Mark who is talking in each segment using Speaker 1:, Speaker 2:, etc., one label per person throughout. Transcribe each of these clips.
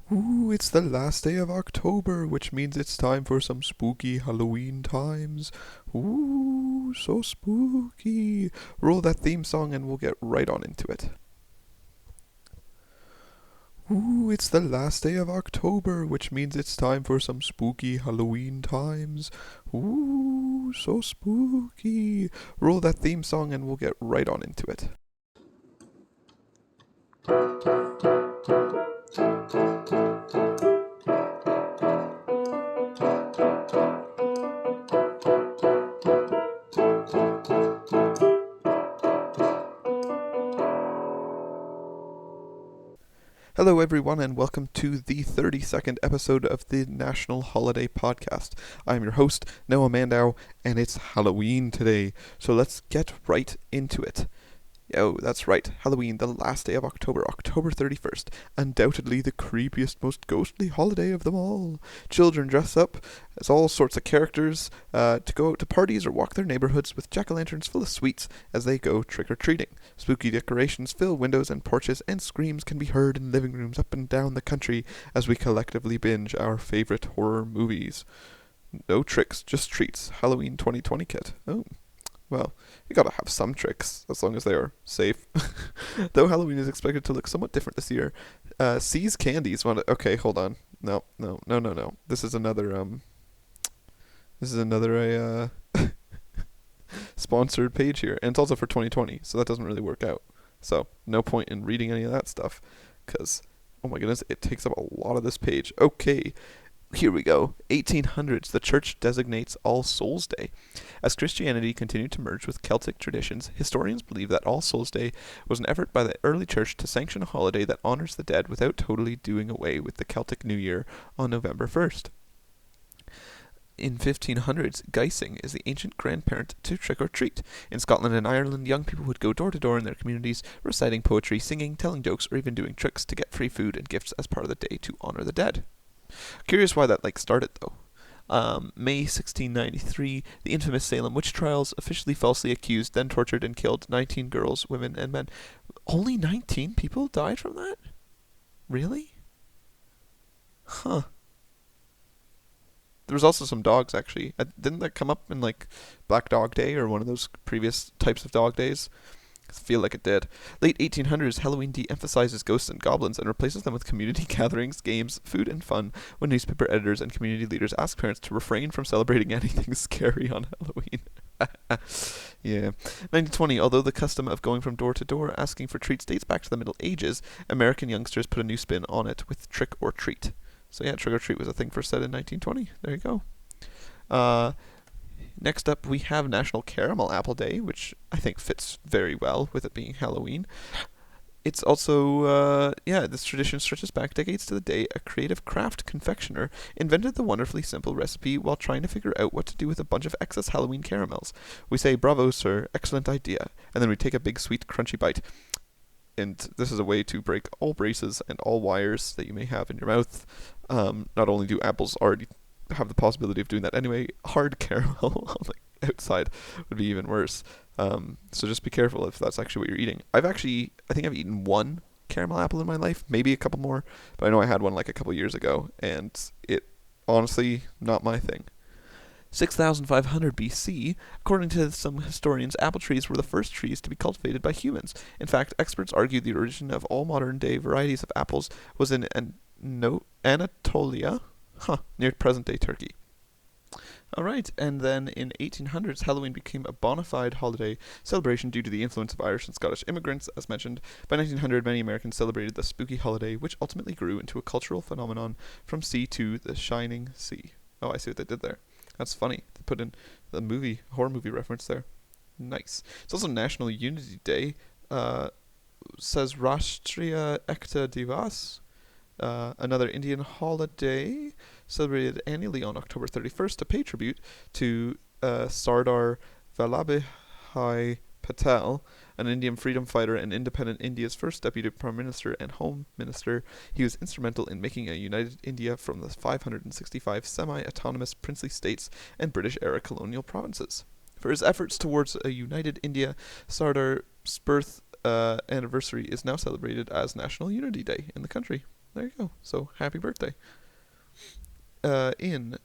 Speaker 1: Ooh, it's the last day of October, which means it's time for some spooky Halloween times. Ooh, so spooky. Roll that theme song and we'll get right on into it. Ooh, it's the last day of October, which means it's time for some spooky Halloween times. Ooh, so spooky. Roll that theme song and we'll get right on into it. Hello, everyone, and welcome to the 32nd episode of the National Holiday Podcast. I'm your host, Noah Mandow, and it's Halloween today, so let's get right into it. Oh, that's right, Halloween, the last day of October, October 31st, undoubtedly the creepiest, most ghostly holiday of them all. Children dress up as all sorts of characters to go out to parties or walk their neighborhoods with jack-o'-lanterns full of sweets as they go trick-or-treating. Spooky decorations fill windows and porches, and screams can be heard in living rooms up and down the country as we collectively binge our favorite horror movies. No tricks, just treats. Halloween 2020 kit. Oh. Well, you gotta have some tricks, as long as they are safe. Though Halloween is expected to look somewhat different this year, C's Candies okay, hold on. No. This is another sponsored page here, and it's also for 2020, so that doesn't really work out. So, no point in reading any of that stuff, because, oh my goodness, it takes up a lot of this page. Okay, here we go. 1800s, the church designates All Souls Day. As Christianity continued to merge with Celtic traditions, historians believe that All Souls Day was an effort by the early church to sanction a holiday that honors the dead without totally doing away with the Celtic New Year on November 1st. In 1500s, Geising is the ancient grandparent to trick or treat. In Scotland and Ireland, young people would go door to door in their communities, reciting poetry, singing, telling jokes, or even doing tricks to get free food and gifts as part of the day to honor the dead. Curious why that started though. May 1693, the infamous Salem witch trials officially falsely accused, then tortured and killed 19 girls, women, and men. Only 19 people died from that? Really? Huh. There was also some dogs, actually. Didn't that come up in Black Dog Day or one of those previous types of dog days? I feel like it did. Late 1800s, Halloween de-emphasizes ghosts and goblins and replaces them with community gatherings, games, food, and fun when newspaper editors and community leaders ask parents to refrain from celebrating anything scary on Halloween. Yeah. 1920, although the custom of going from door to door asking for treats dates back to the Middle Ages, American youngsters put a new spin on it with trick or treat. So yeah, trick or treat was a thing first said in 1920. There you go. Next up, we have National Caramel Apple Day, which I think fits very well with it being Halloween. It's also, this tradition stretches back decades to the day a creative craft confectioner invented the wonderfully simple recipe while trying to figure out what to do with a bunch of excess Halloween caramels. We say, "Bravo, sir, excellent idea," and then we take a big, sweet, crunchy bite. And this is a way to break all braces and all wires that you may have in your mouth. Not only do apples already have the possibility of doing that anyway, hard caramel on the outside would be even worse. So just be careful if that's actually what you're eating. I think I've eaten one caramel apple in my life, maybe a couple more, but I know I had one a couple years ago, and it, honestly, not my thing. 6500 BC, according to some historians, apple trees were the first trees to be cultivated by humans. In fact, experts argue the origin of all modern-day varieties of apples was in Anatolia, near present-day Turkey. Alright, and then in 1800s, Halloween became a bona fide holiday celebration due to the influence of Irish and Scottish immigrants, as mentioned. By 1900, many Americans celebrated the spooky holiday, which ultimately grew into a cultural phenomenon from sea to the shining sea. Oh, I see what they did there. That's funny. They put in the horror movie reference there. Nice. It's also National Unity Day. Says Rashtriya Ekta Divas. Another Indian holiday celebrated annually on October 31st to pay tribute to Sardar Vallabhbhai Patel, an Indian freedom fighter and independent India's first deputy prime minister and home minister. He was instrumental in making a united India from the 565 semi-autonomous princely states and British-era colonial provinces. For his efforts towards a united India, Sardar's birth anniversary is now celebrated as National Unity Day in the country. there you go. So happy birthday. In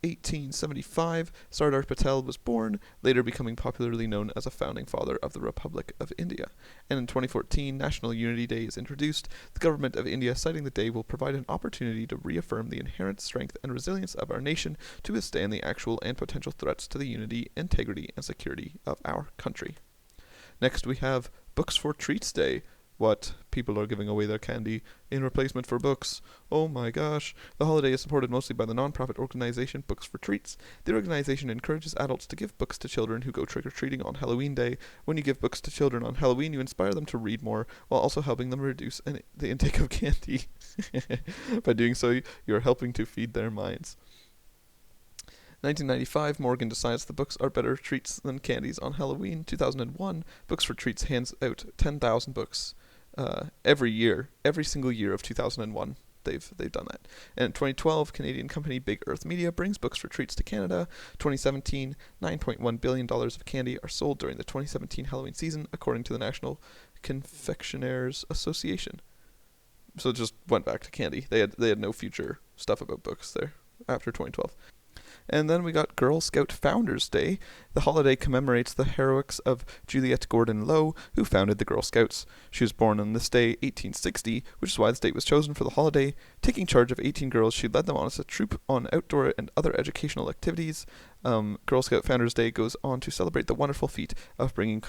Speaker 1: 1875, Sardar Patel was born, later becoming popularly known as a founding father of the Republic of India. And in 2014, National Unity Day is introduced. The government of India, citing the day, will provide an opportunity to reaffirm the inherent strength and resilience of our nation to withstand the actual and potential threats to the unity, integrity, and security of our country. Next, we have Books for Treats Day. What? People are giving away their candy in replacement for books. Oh my gosh. The holiday is supported mostly by the non-profit organization Books for Treats. The organization encourages adults to give books to children who go trick-or-treating on Halloween Day. When you give books to children on Halloween, you inspire them to read more, while also helping them reduce the intake of candy. By doing so, you are helping to feed their minds. 1995, Morgan decides the books are better treats than candies on Halloween. 2001, Books for Treats hands out 10,000 books every single year of 2001. They've done that. And in 2012, Canadian company Big Earth Media brings Books for Treats to Canada. 2017, $9.1 billion of candy are sold during the 2017 Halloween season, according to the National Confectionaires Association. So it just went back to candy. They had no future stuff about books there after 2012. And then we got Girl Scout Founders Day. The holiday commemorates the heroics of Juliette Gordon Low, who founded the Girl Scouts. She was born on this day, 1860, which is why this date was chosen for the holiday. Taking charge of 18 girls, she led them on as a troop on outdoor and other educational activities. Girl Scout Founders Day goes on to celebrate the wonderful feat of bringing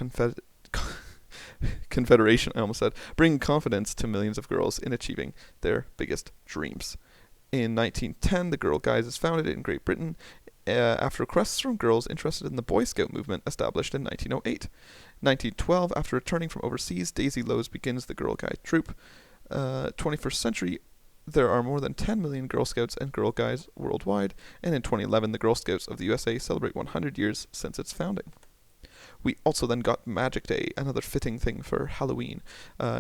Speaker 1: Confederation, I almost said, bringing confidence to millions of girls in achieving their biggest dreams. In 1910, the Girl Guides is founded in Great Britain after requests from girls interested in the Boy Scout movement established in 1908. 1912, after returning from overseas, Daisy Lowes begins the Girl Guide troop. 21st century, there are more than 10 million Girl Scouts and Girl Guides worldwide, and in 2011, the Girl Scouts of the USA celebrate 100 years since its founding. We also then got Magic Day, another fitting thing for Halloween.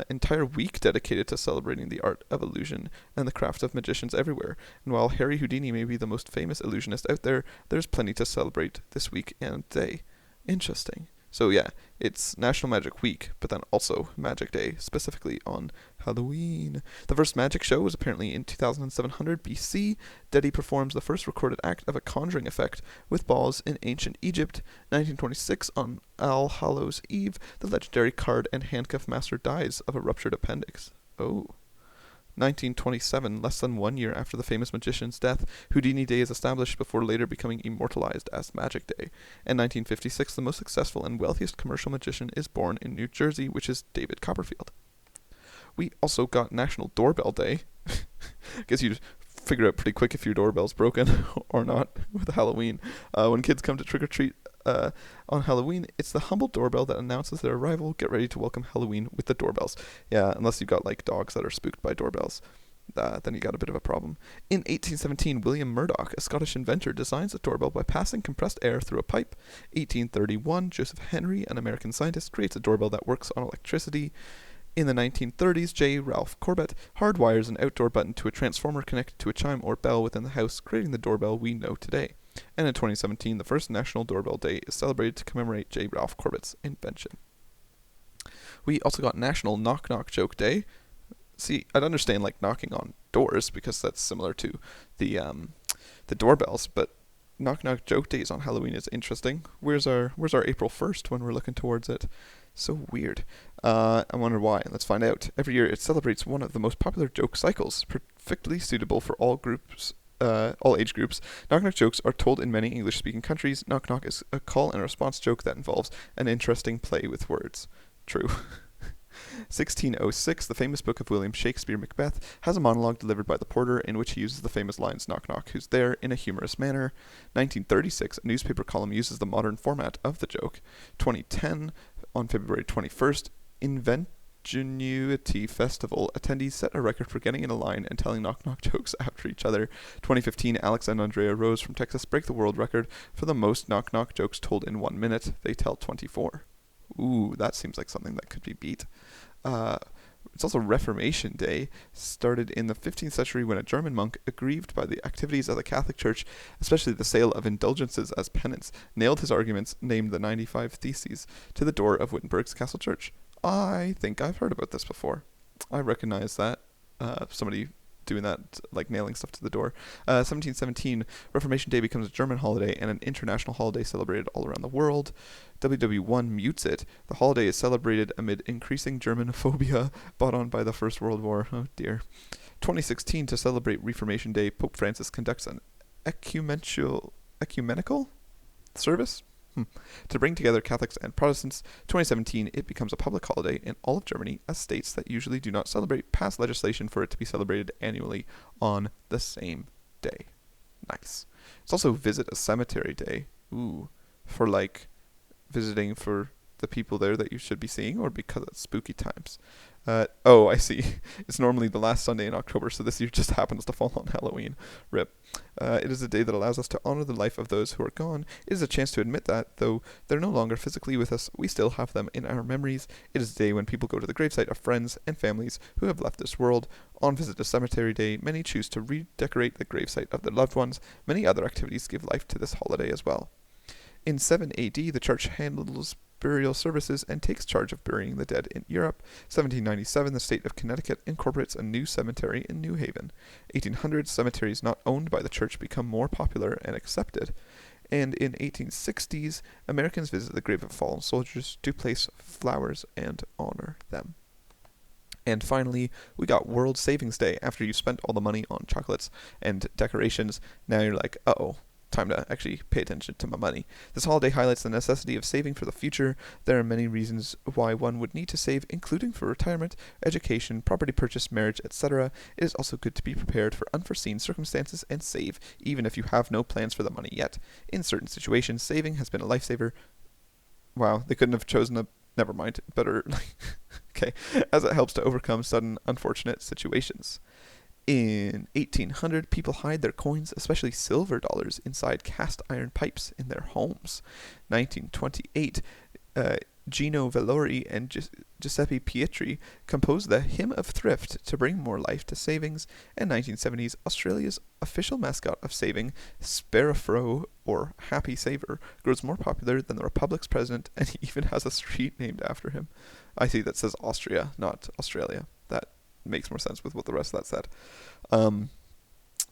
Speaker 1: Entire week dedicated to celebrating the art of illusion and the craft of magicians everywhere. And while Harry Houdini may be the most famous illusionist out there, there's plenty to celebrate this week and day. Interesting. So yeah, it's National Magic Week, but then also Magic Day, specifically on Halloween. The first magic show was apparently in 2700 BC. Dedi performs the first recorded act of a conjuring effect with balls in ancient Egypt. 1926, on All Hallows Eve, the legendary card and handcuff master dies of a ruptured appendix. Oh. 1927, less than 1 year after the famous magician's death, Houdini Day is established before later becoming immortalized as Magic Day. In 1956, the most successful and wealthiest commercial magician is born in New Jersey, which is David Copperfield. We also got National Doorbell Day. Guess you'd figure out pretty quick if your doorbell's broken or not with Halloween. When kids come to trick-or-treat on Halloween, it's the humble doorbell that announces their arrival. Get ready to welcome Halloween with the doorbells. Yeah, unless you've got like dogs that are spooked by doorbells. Then you got a bit of a problem. In 1817, William Murdoch, a Scottish inventor, designs a doorbell by passing compressed air through a pipe. 1831, Joseph Henry, an American scientist, creates a doorbell that works on electricity. In the 1930s, J. Ralph Corbett hardwires an outdoor button to a transformer connected to a chime or bell within the house, creating the doorbell we know today. And in 2017, the first National Doorbell Day is celebrated to commemorate J. Ralph Corbett's invention. We also got National Knock Knock Joke Day. See, I'd understand like knocking on doors because that's similar to the doorbells, but Knock Knock Joke Days on Halloween is interesting. Where's our April 1st when we're looking towards it? So weird. I wonder why. Let's find out. Every year it celebrates one of the most popular joke cycles, perfectly suitable for all age groups. Knock Knock jokes are told in many English-speaking countries. Knock Knock is a call and response joke that involves an interesting play with words. True. 1606, the famous book of William Shakespeare, Macbeth, has a monologue delivered by the porter in which he uses the famous lines "Knock knock, who's there?" in a humorous manner. 1936, a newspaper column uses the modern format of the joke. 2010, on February 21st, Ingenuity Festival attendees set a record for getting in a line and telling knock-knock jokes after each other. 2015, Alex and Andrea Rose from Texas break the world record for the most knock-knock jokes told in 1 minute. They tell 24. Ooh, that seems like something that could be beat. It's also Reformation Day, started in the 15th century when a German monk, aggrieved by the activities of the Catholic Church, especially the sale of indulgences as penance, nailed his arguments, named the 95 Theses, to the door of Wittenberg's Castle Church. I think I've heard about this before. I recognize that. Somebody doing that, like nailing stuff to the door. 1717, Reformation Day becomes a German holiday and an international holiday celebrated all around the world. WW1 mutes it. The holiday is celebrated amid increasing Germanophobia brought on by the First World War. Oh dear. 2016, to celebrate Reformation Day, Pope Francis conducts an ecumenical service to bring together Catholics and Protestants. 2017, it becomes a public holiday in all of Germany, as states that usually do not celebrate pass legislation for it to be celebrated annually on the same day. Nice. It's also Visit a Cemetery Day. Ooh, for like visiting for the people there that you should be seeing, or because it's spooky times. Oh, I see. It's normally the last Sunday in October, so this year just happens to fall on Halloween. RIP. It is a day that allows us to honor the life of those who are gone. It is a chance to admit that, though they're no longer physically with us, we still have them in our memories. It is a day when people go to the gravesite of friends and families who have left this world. On Visit a Cemetery Day, many choose to redecorate the gravesite of their loved ones. Many other activities give life to this holiday as well. In 7 AD, the church handles burial services and takes charge of burying the dead in Europe. 1797, the state of Connecticut incorporates a new cemetery in New Haven. 1800s, cemeteries not owned by the church become more popular and accepted. And in 1860s, Americans visit the grave of fallen soldiers to place flowers and honor them. And finally, we got World Savings Day. After you've spent all the money on chocolates and decorations, now you're like, uh-oh, time to actually pay attention to my money. This holiday highlights the necessity of saving for the future. There are many reasons why one would need to save, including for retirement, education, property purchase, marriage, etc. It is also good to be prepared for unforeseen circumstances and save, even if you have no plans for the money yet. In certain situations, saving has been a lifesaver. Wow, they couldn't have chosen a... Never mind. Better... Okay. As it helps to overcome sudden, unfortunate situations. In 1800, people hide their coins, especially silver dollars, inside cast iron pipes in their homes. 1928, Gino Valori and Giuseppe Pietri composed the Hymn of Thrift to bring more life to savings. And 1970s, Australia's official mascot of saving, Sparrowfro, or Happy Saver, grows more popular than the Republic's president, and he even has a street named after him. I see that says Austria, not Australia. That makes more sense with what the rest of that said.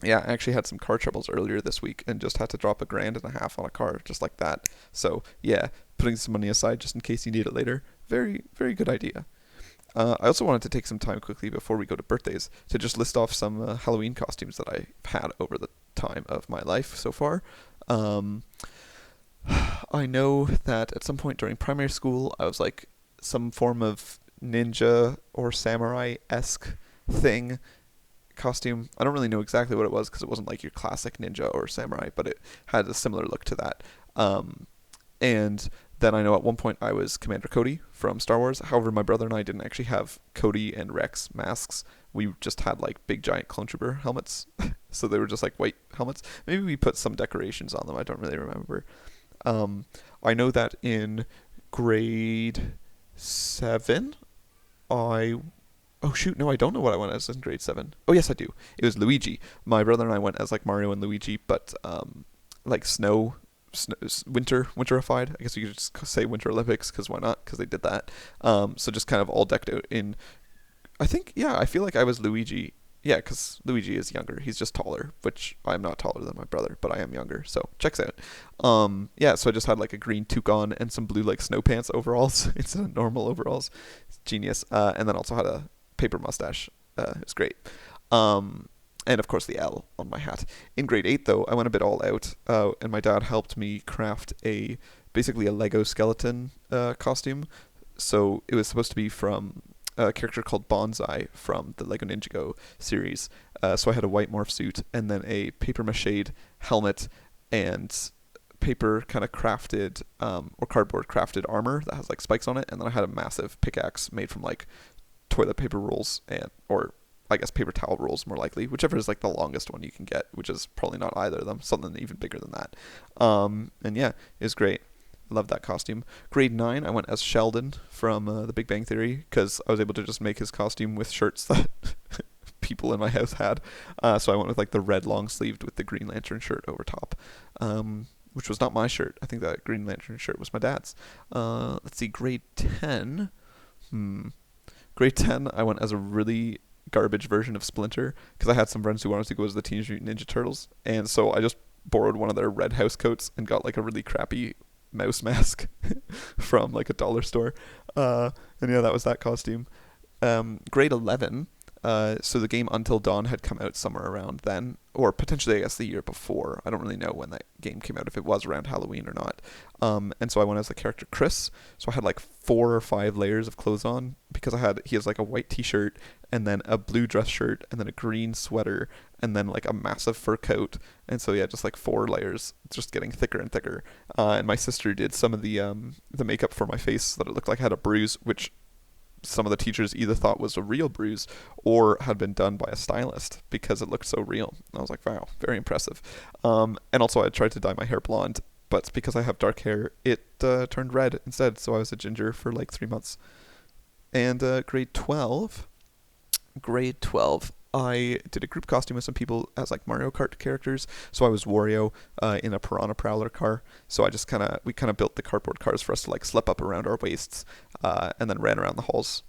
Speaker 1: Yeah, I actually had some car troubles earlier this week and just had to drop $1,500 on a car just like that. So yeah, putting some money aside just in case you need it later, very, very good idea. I also wanted to take some time quickly before we go to birthdays to just list off some Halloween costumes that I've had over the time of my life so far. I know that at some point during primary school, I was like some form of ninja or samurai-esque thing costume. I don't really know exactly what it was because it wasn't like your classic ninja or samurai, but it had a similar look to that. And then I know at one point I was Commander Cody from Star Wars. However, my brother and I didn't actually have Cody and Rex masks. We just had like big giant clone trooper helmets. So they were just like white helmets. Maybe we put some decorations on them. I don't really remember. I know that in grade 7, I don't know what I went as in grade 7. Oh, yes, I do. It was Luigi. My brother and I went as like Mario and Luigi, but like winterified. I guess you could just say Winter Olympics, because why not? Because they did that. So just kind of all decked out in, I feel like I was Luigi. Yeah, because Luigi is younger. He's just taller, which I'm not taller than my brother, but I am younger, so checks out. Yeah, so I just had like a green toque on and some blue like snow pants overalls instead of normal overalls. It's genius. And then also had a paper mustache. It was great. And of course the L on my hat. In grade 8 though, I went a bit all out, and my dad helped me craft basically a Lego skeleton costume. So it was supposed to be from a character called Bonsai from the Lego Ninjago series. So I had a white morph suit and then a paper mache helmet and paper kind of crafted or cardboard crafted armor that has like spikes on it, and then I had a massive pickaxe made from like toilet paper rolls or I guess paper towel rolls more likely, whichever is like the longest one you can get, which is probably not either of them, something even bigger than that. And yeah, it was great. Love that costume. Grade 9, I went as Sheldon from The Big Bang Theory, because I was able to just make his costume with shirts that people in my house had. So I went with like the red long sleeved with the Green Lantern shirt over top, which was not my shirt. I think that Green Lantern shirt was my dad's. Let's see, grade 10. Grade 10, I went as a really garbage version of Splinter because I had some friends who wanted to go as the Teenage Mutant Ninja Turtles, and so I just borrowed one of their red house coats and got like a really crappy mouse mask from like a dollar store. And yeah, that was that costume. Grade 11. So the game Until Dawn had come out somewhere around then, or potentially I guess the year before. I don't really know when that game came out, if it was around Halloween or not. And so I went as the character Chris. So I had like 4 or 5 layers of clothes on because he has like a white t-shirt and then a blue dress shirt and then a green sweater and then like a massive fur coat. And so yeah, just like 4 layers, just getting thicker and thicker. And my sister did some of the makeup for my face so that it looked like I had a bruise, which some of the teachers either thought was a real bruise or had been done by a stylist because it looked so real. And I was like, wow, very impressive. And also I tried to dye my hair blonde, but because I have dark hair, it turned red instead. So I was a ginger for like 3 months. And grade 12, I did a group costume with some people as like Mario Kart characters. So I was Wario in a Piranha Prowler car. So we kind of built the cardboard cars for us to like slip up around our waists, and then ran around the halls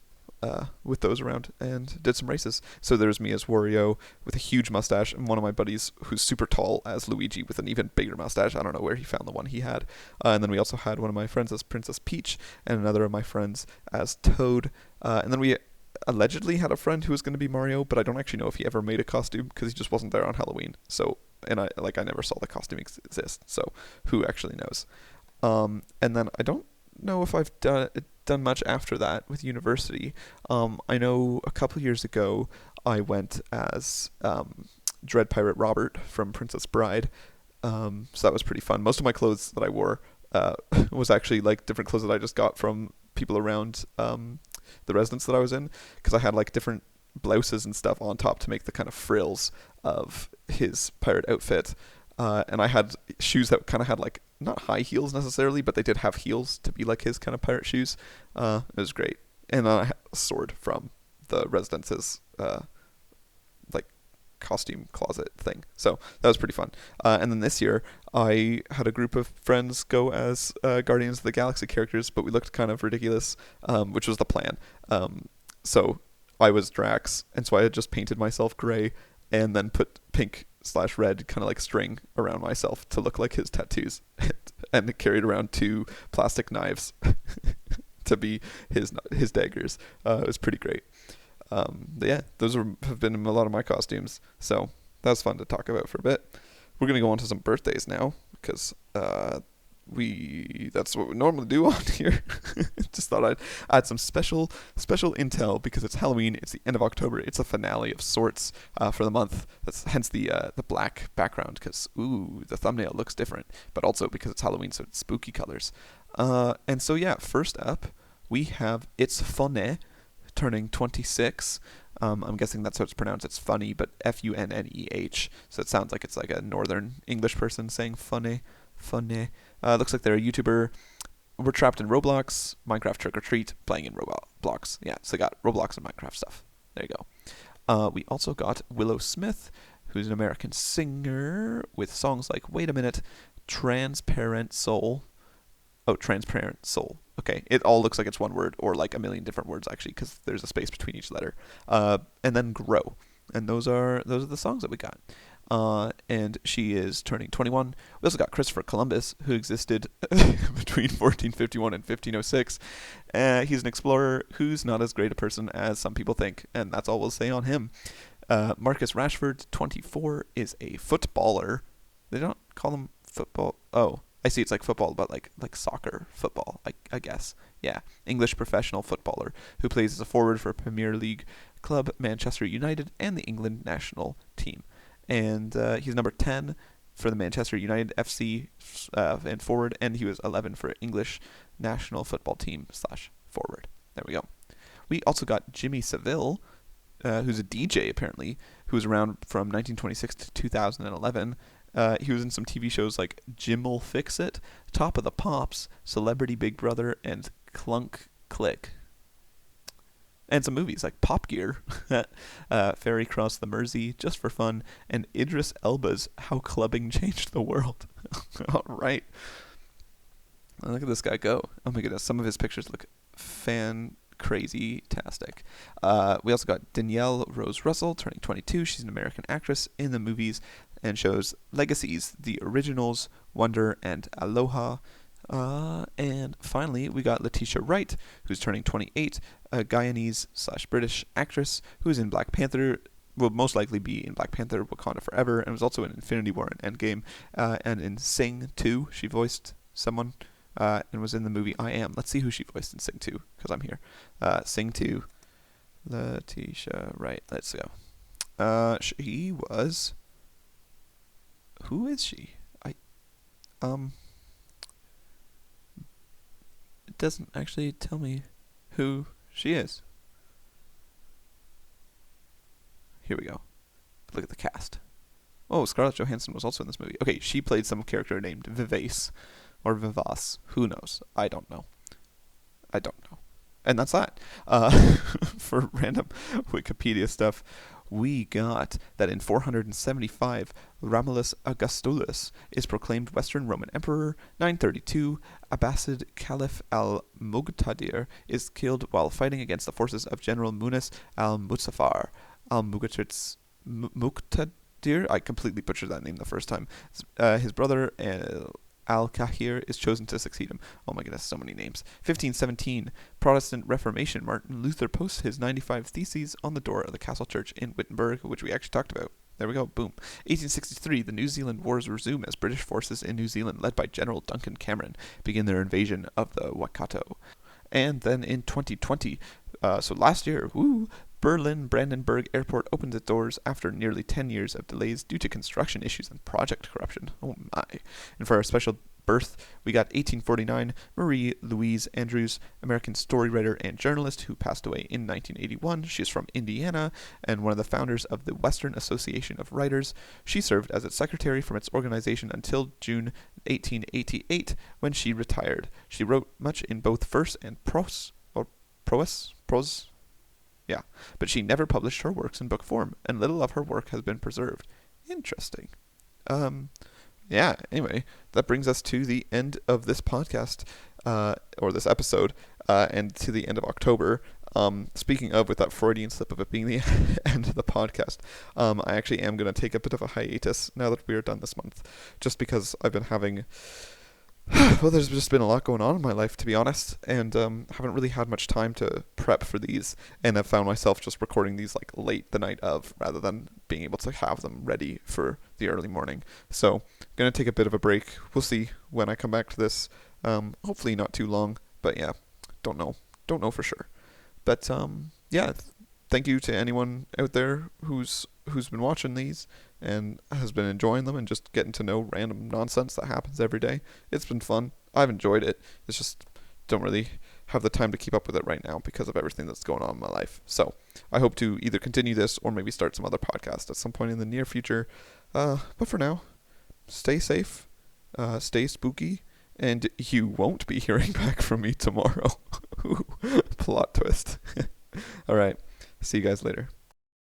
Speaker 1: with those around and did some races. So there was me as Wario with a huge mustache, and one of my buddies who's super tall as Luigi with an even bigger mustache. I don't know where he found the one he had. And then we also had one of my friends as Princess Peach and another of my friends as Toad. And then we allegedly had a friend who was going to be Mario, but I don't actually know if he ever made a costume because he just wasn't there on Halloween. So, and I never saw the costume exist. So who actually knows? And then I don't know if I've done much after that with university. I know a couple years ago I went as Dread Pirate Robert from Princess Bride. So that was pretty fun. Most of my clothes that I wore was actually like different clothes that I just got from people around the residence that I was in, because I had like different blouses and stuff on top to make the kind of frills of his pirate outfit. And I had shoes that kind of had like not high heels necessarily, but they did have heels to be like his kind of pirate shoes. It was great. And then I had a sword from the residence's like costume closet thing. So that was pretty fun. And then this year I had a group of friends go as Guardians of the Galaxy characters, but we looked kind of ridiculous, which was the plan. So I was Drax, and so I had just painted myself gray and then put pink/red kind of like string around myself to look like his tattoos and carried around 2 plastic knives to be his daggers. It was pretty great. But yeah, those have been a lot of my costumes, so that was fun to talk about for a bit. We're going to go on to some birthdays now, because that's what we normally do on here. Just thought I'd add some special intel because it's Halloween, it's the end of October, it's a finale of sorts for the month. That's hence the black background, because the thumbnail looks different, but also because it's Halloween, so it's spooky colors. And so yeah, first up we have It's Funny turning 26. I'm guessing that's how it's pronounced. It's funny, but Funneh. So it sounds like it's like a northern English person saying funny. Looks like they're a YouTuber. We're trapped in Roblox, Minecraft Trick or Treat, playing in Roblox. Yeah, so they got Roblox and Minecraft stuff. There you go. We also got Willow Smith, who's an American singer with songs like Wait a Minute, Transparent Soul. Oh, Transparent Soul. Okay, it all looks like it's one word, or like a million different words actually, because there's a space between each letter. And then Grow, and those are the songs that we got. And she is turning 21. We also got Christopher Columbus, who existed between 1451 and 1506. He's an explorer who's not as great a person as some people think, and that's all we'll say on him. Marcus Rashford, 24, is a footballer. They don't call him football. Oh, I see, it's like football, but like soccer football, I guess. Yeah, English professional footballer who plays as a forward for Premier League club Manchester United and the England national team. And he's number 10 for the Manchester United FC and forward, and he was 11 for English national football team / forward. There we go. We also got Jimmy Seville, who's a DJ apparently, who was around from 1926 to 2011. He was in some TV shows like Jim'll Fix It, Top of the Pops, Celebrity Big Brother, and Clunk Click. And some movies like Pop Gear, Ferry Cross the Mersey, Just for Fun, and Idris Elba's How Clubbing Changed the World. All right. Look at this guy go. Oh my goodness, some of his pictures look crazy-tastic. We also got Danielle Rose Russell turning 22. She's an American actress in the movies and shows Legacies, The Originals, Wonder, and Aloha. And finally, we got Leticia Wright, who's turning 28, a Guyanese/British actress who's in Black Panther, will most likely be in Black Panther Wakanda Forever, and was also in Infinity War and Endgame, and in Sing 2, she voiced someone, and was in the movie I Am. Let's see who she voiced in Sing 2, because I'm here. Sing 2, Leticia Wright. Let's go. She was... Who is she? It doesn't actually tell me who she is. Here we go. Look at the cast. Oh, Scarlett Johansson was also in this movie. Okay, she played some character named Vivace, or Vivas. Who knows? I don't know. And that's that. For random Wikipedia stuff, we got that in 475, Romulus Augustulus is proclaimed Western Roman Emperor. 932, Abbasid Caliph al-Muqtadir is killed while fighting against the forces of General Munis al-Muzaffar. Al-Muqtadir, I completely butchered that name the first time. His brother Al-Kahir is chosen to succeed him. Oh my goodness, so many names. 1517, Protestant Reformation. Martin Luther posts his 95 Theses on the door of the Castle Church in Wittenberg, which we actually talked about. There we go, boom. 1863, the New Zealand Wars resume as British forces in New Zealand, led by General Duncan Cameron, begin their invasion of the Waikato. And then in 2020, so last year, Berlin Brandenburg Airport opened its doors after nearly 10 years of delays due to construction issues and project corruption. Oh my. And for our special birth, we got 1849, Marie Louise Andrews, American story writer and journalist who passed away in 1981. She is from Indiana and one of the founders of the Western Association of Writers. She served as its secretary from its organization until June 1888 when she retired. She wrote much in both verse and prose. Yeah, but she never published her works in book form, and little of her work has been preserved. Interesting. Yeah, anyway, that brings us to the end of this podcast, or this episode, and to the end of October. Speaking of, with that Freudian slip of it being the end of the podcast, I actually am going to take a bit of a hiatus now that we are done this month, just because I've been having... Well, there's just been a lot going on in my life, to be honest, and haven't really had much time to prep for these, and I've found myself just recording these like late the night of, rather than being able to have them ready for the early morning. So, gonna take a bit of a break. We'll see when I come back to this. Hopefully not too long, but yeah, don't know for sure. But yeah, thank you to anyone out there who's been watching these and has been enjoying them and just getting to know random nonsense that happens every day. It's been fun. I've enjoyed it. It's just don't really have the time to keep up with it right now because of everything that's going on in my life. So I hope to either continue this or maybe start some other podcast at some point in the near future. But for now, stay safe, stay spooky, and you won't be hearing back from me tomorrow. Plot twist. All right. See you guys later.